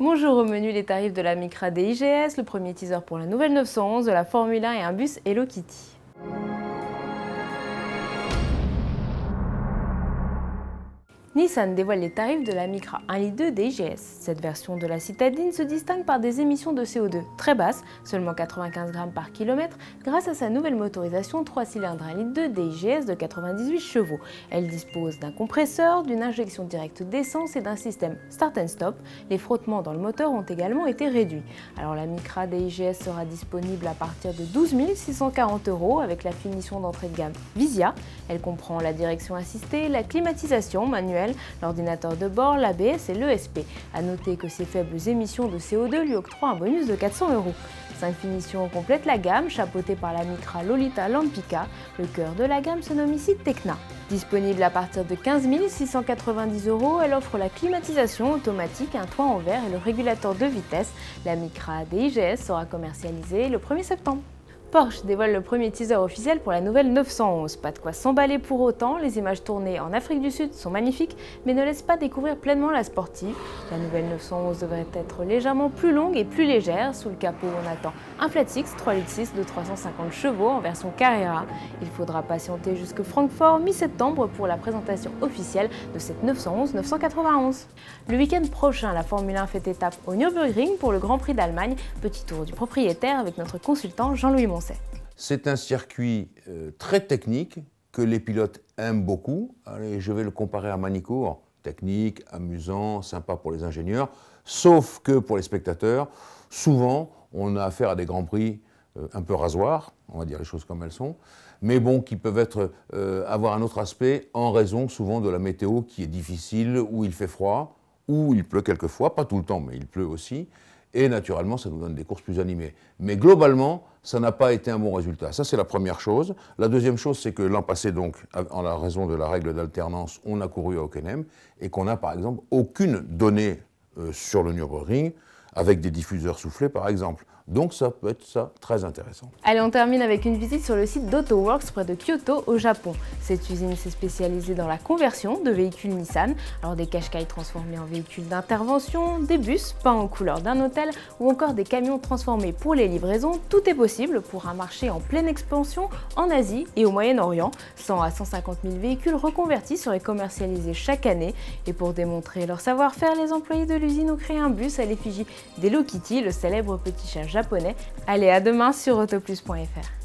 Bonjour, au menu les tarifs de la Micra DIGS, le premier teaser pour la nouvelle 911, de la Formule 1 et un bus Hello Kitty. Nissan dévoile les tarifs de la Micra 1,2 litre DIGS. Cette version de la citadine se distingue par des émissions de CO2 très basses, seulement 95 grammes par kilomètre, grâce à sa nouvelle motorisation 3 cylindres 1,2 litre DIGS de 98 chevaux. Elle dispose d'un compresseur, d'une injection directe d'essence et d'un système start and stop. Les frottements dans le moteur ont également été réduits. Alors la Micra DIGS sera disponible à partir de 12 640 € avec la finition d'entrée de gamme Visia. Elle comprend la direction assistée, la climatisation manuelle, l'ordinateur de bord, l'ABS et l'ESP. A noter que ces faibles émissions de CO2 lui octroient un bonus de 400 €. 5 finitions complètent la gamme, chapeautée par la Micra Lolita Lampica. Le cœur de la gamme se nomme ici Tecna. Disponible à partir de 15 690 €, elle offre la climatisation automatique, un toit en verre et le régulateur de vitesse. La Micra DIGS sera commercialisée le 1er septembre. Porsche dévoile le premier teaser officiel pour la nouvelle 911. Pas de quoi s'emballer pour autant, les images tournées en Afrique du Sud sont magnifiques, mais ne laissent pas découvrir pleinement la sportive. La nouvelle 911 devrait être légèrement plus longue et plus légère. Sous le capot, on attend un flat six 3,6 litres de 350 chevaux en version Carrera. Il faudra patienter jusque Francfort mi-septembre pour la présentation officielle de cette 911 991. Le week-end prochain, la Formule 1 fait étape au Nürburgring pour le Grand Prix d'Allemagne. Petit tour du propriétaire avec notre consultant Jean-Louis Moncet. C'est un circuit très technique que les pilotes aiment beaucoup. Allez, je vais le comparer à Manicourt. Technique, amusant, sympa pour les ingénieurs. Sauf que pour les spectateurs, souvent, on a affaire à des grands prix un peu rasoirs, on va dire les choses comme elles sont, mais bon, qui peuvent avoir un autre aspect en raison souvent de la météo qui est difficile, où il fait froid, où il pleut quelquefois, pas tout le temps, mais il pleut aussi. Et naturellement, ça nous donne des courses plus animées. Mais globalement, ça n'a pas été un bon résultat. Ça, c'est la première chose. La deuxième chose, c'est que l'an passé, donc, en la raison de la règle d'alternance, on a couru à Hockenheim et qu'on n'a, par exemple, aucune donnée sur le Nürburgring avec des diffuseurs soufflés, par exemple. Donc ça peut être ça très intéressant. Allez, on termine avec une visite sur le site d'AutoWorks près de Kyoto au Japon. Cette usine s'est spécialisée dans la conversion de véhicules Nissan, alors des Qashqai transformés en véhicules d'intervention, des bus peints aux couleurs d'un hôtel ou encore des camions transformés pour les livraisons. Tout est possible pour un marché en pleine expansion en Asie et au Moyen-Orient. 100 à 150 000 véhicules reconvertis seraient commercialisés chaque année. Et pour démontrer leur savoir-faire, les employés de l'usine ont créé un bus à l'effigie d'Hello Kitty, le célèbre petit chat japonais. Allez, à demain sur autoplus.fr.